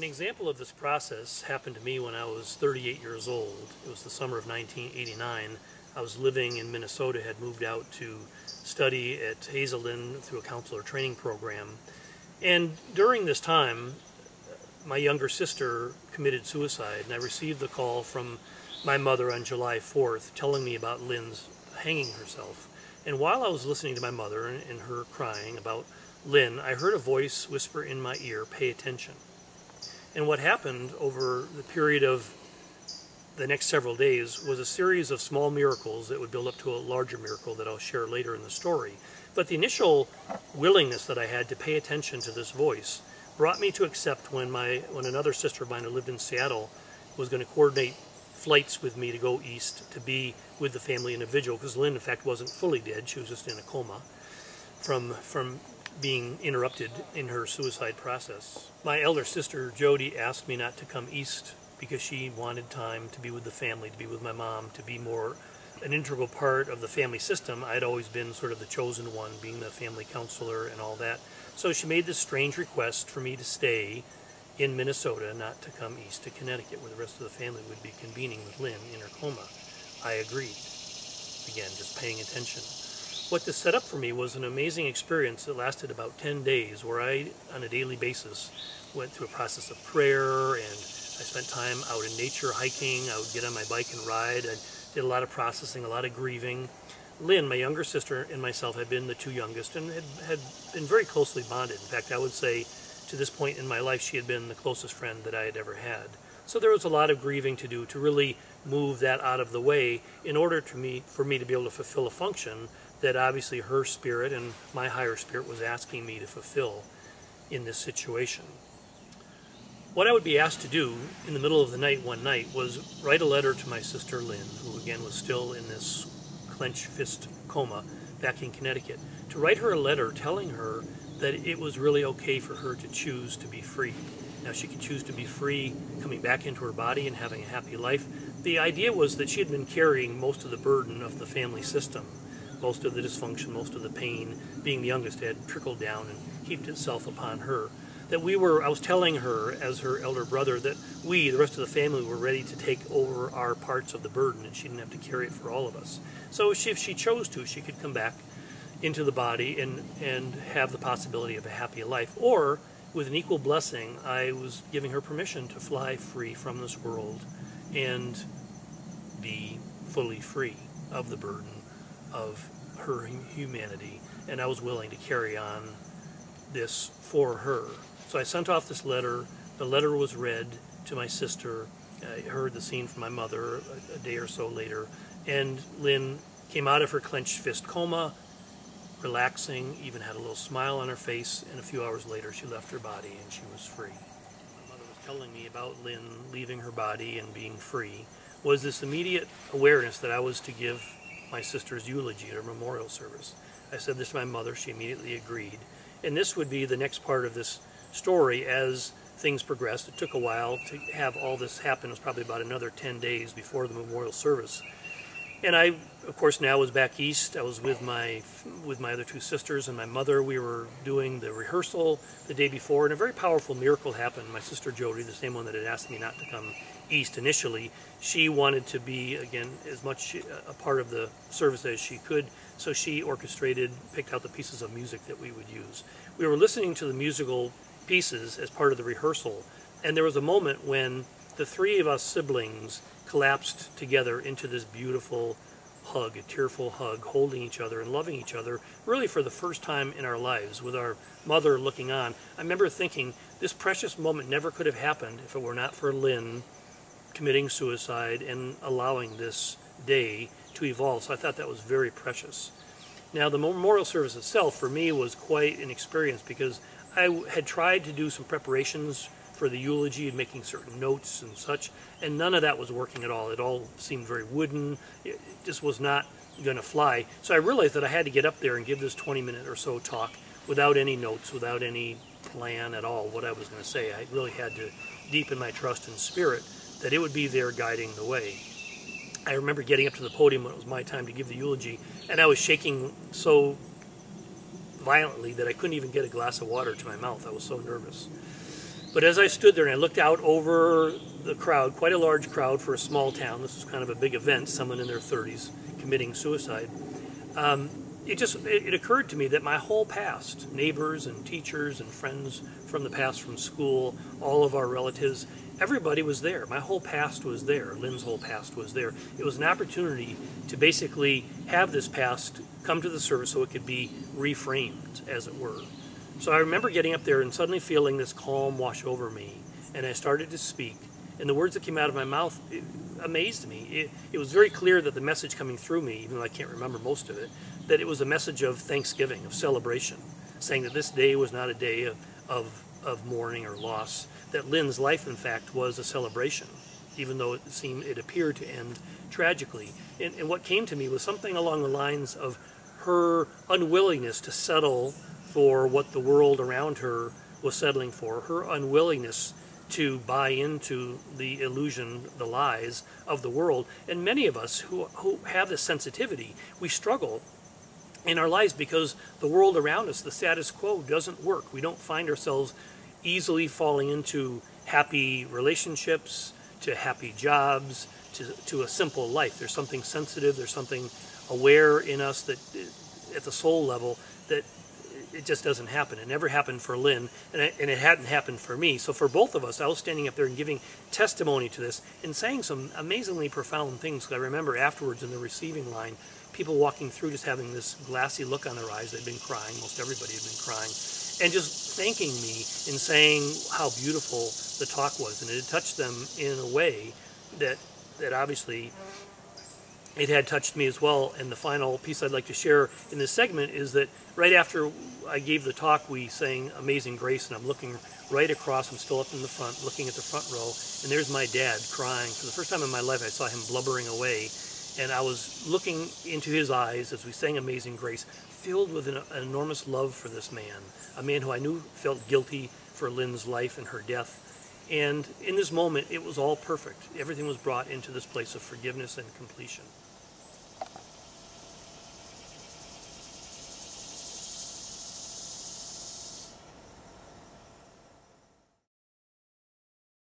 example of this process happened to me when I was 38 years old. It was the summer of 1989. I was living in Minnesota, had moved out to study at Hazelden through a counselor training program. And during this time, my younger sister committed suicide, and I received the call from my mother on July 4th telling me about Lynn's hanging herself. And while I was listening to my mother and her crying about Lynn, I heard a voice whisper in my ear, "Pay attention." And what happened over the period of the next several days was a series of small miracles that would build up to a larger miracle that I'll share later in the story. But the initial willingness that I had to pay attention to this voice brought me to accept when another sister of mine who lived in Seattle was going to coordinate flights with me to go east to be with the family individual, because Lynn in fact wasn't fully dead, she was just in a coma from being interrupted in her suicide process. My elder sister Jody asked me not to come east because she wanted time to be with the family, to be with my mom, to be more an integral part of the family system. I'd always been sort of the chosen one, being the family counselor and all that. So she made this strange request for me to stay in Minnesota, not to come east to Connecticut, where the rest of the family would be convening with Lynn in her coma. I agreed. Again, just paying attention. What this set up for me was an amazing experience that lasted about 10 days, where I, on a daily basis, went through a process of prayer, and I spent time out in nature, hiking. I would get on my bike and ride. I did a lot of processing, a lot of grieving. Lynn, my younger sister, and myself had been the two youngest and had been very closely bonded. In fact, I would say to this point in my life, she had been the closest friend that I had ever had. So there was a lot of grieving to do to really move that out of the way in order for me to be able to fulfill a function that obviously her spirit and my higher spirit was asking me to fulfill in this situation. What I would be asked to do in the middle of the night one night was write a letter to my sister Lynn, who again was still in this clenched fist coma back in Connecticut, to write her a letter telling her that it was really okay for her to choose to be free. Now she could choose to be free, coming back into her body and having a happy life. The idea was that she had been carrying most of the burden of the family system. Most of the dysfunction, most of the pain, being the youngest, had trickled down and heaped itself upon her. That I was telling her as her elder brother that we, the rest of the family, were ready to take over our parts of the burden, and she didn't have to carry it for all of us. So if she chose to, she could come back into the body and have the possibility of a happy life. Or, with an equal blessing, I was giving her permission to fly free from this world and be fully free of the burden of her humanity, and I was willing to carry on this for her. So I sent off this letter. The letter was read to my sister. I heard the scene from my mother a day or so later, and Lynn came out of her clenched fist coma, relaxing, even had a little smile on her face, and a few hours later she left her body and she was free. My mother was telling me about Lynn leaving her body and being free was this immediate awareness that I was to give my sister's eulogy at her memorial service. I said this to my mother. She immediately agreed. And this would be the next part of this story as things progressed. It took a while to have all this happen. It was probably about another 10 days before the memorial service. And I, of course, now was back east. I was with my other two sisters and my mother. We were doing the rehearsal the day before, and a very powerful miracle happened. My sister Jody, the same one that had asked me not to come east initially, she wanted to be, again, as much a part of the service as she could, so she orchestrated, picked out the pieces of music that we would use. We were listening to the musical pieces as part of the rehearsal, and there was a moment when the three of us siblings collapsed together into this beautiful hug, a tearful hug, holding each other and loving each other, really for the first time in our lives, with our mother looking on. I remember thinking, this precious moment never could have happened if it were not for Lynn committing suicide and allowing this day to evolve. So I thought that was very precious. Now, the memorial service itself, for me, was quite an experience because I had tried to do some preparations for the eulogy and making certain notes and such, and none of that was working at all. It all seemed very wooden. It just was not going to fly. So I realized that I had to get up there and give this 20-minute or so talk without any notes, without any plan at all what I was going to say. I really had to deepen my trust in spirit that it would be there guiding the way. I remember getting up to the podium when it was my time to give the eulogy, and I was shaking so violently that I couldn't even get a glass of water to my mouth. I was so nervous. But as I stood there and I looked out over the crowd, quite a large crowd for a small town, this was kind of a big event, someone in their 30s committing suicide, it occurred to me that my whole past, neighbors and teachers and friends from the past, from school, all of our relatives, everybody was there. My whole past was there. Lynn's whole past was there. It was an opportunity to basically have this past come to the surface so it could be reframed, as it were. So I remember getting up there and suddenly feeling this calm wash over me, and I started to speak. And the words that came out of my mouth amazed me. It was very clear that the message coming through me, even though I can't remember most of it, that it was a message of thanksgiving, of celebration, saying that this day was not a day of mourning or loss, that Lynn's life, in fact, was a celebration, even though it appeared to end tragically. And what came to me was something along the lines of her unwillingness to settle for what the world around her was settling for, her unwillingness to buy into the illusion, the lies of the world. And many of us who have this sensitivity, we struggle in our lives because the world around us, the status quo, doesn't work. We don't find ourselves easily falling into happy relationships, to happy jobs, to a simple life. There's something sensitive, there's something aware in us that at the soul level that it just doesn't happen. It never happened for Lynn, and it hadn't happened for me. So for both of us, I was standing up there and giving testimony to this and saying some amazingly profound things. I remember afterwards in the receiving line, people walking through just having this glassy look on their eyes. They'd been crying. Most everybody had been crying. And just thanking me and saying how beautiful the talk was. And it had touched them in a way that obviously it had touched me as well. And the final piece I'd like to share in this segment is that right after I gave the talk, we sang Amazing Grace, and I'm looking right across, I'm still up in the front, looking at the front row, and there's my dad crying. For the first time in my life, I saw him blubbering away, and I was looking into his eyes as we sang Amazing Grace, filled with an enormous love for this man, a man who I knew felt guilty for Lynn's life and her death. And in this moment, it was all perfect. Everything was brought into this place of forgiveness and completion.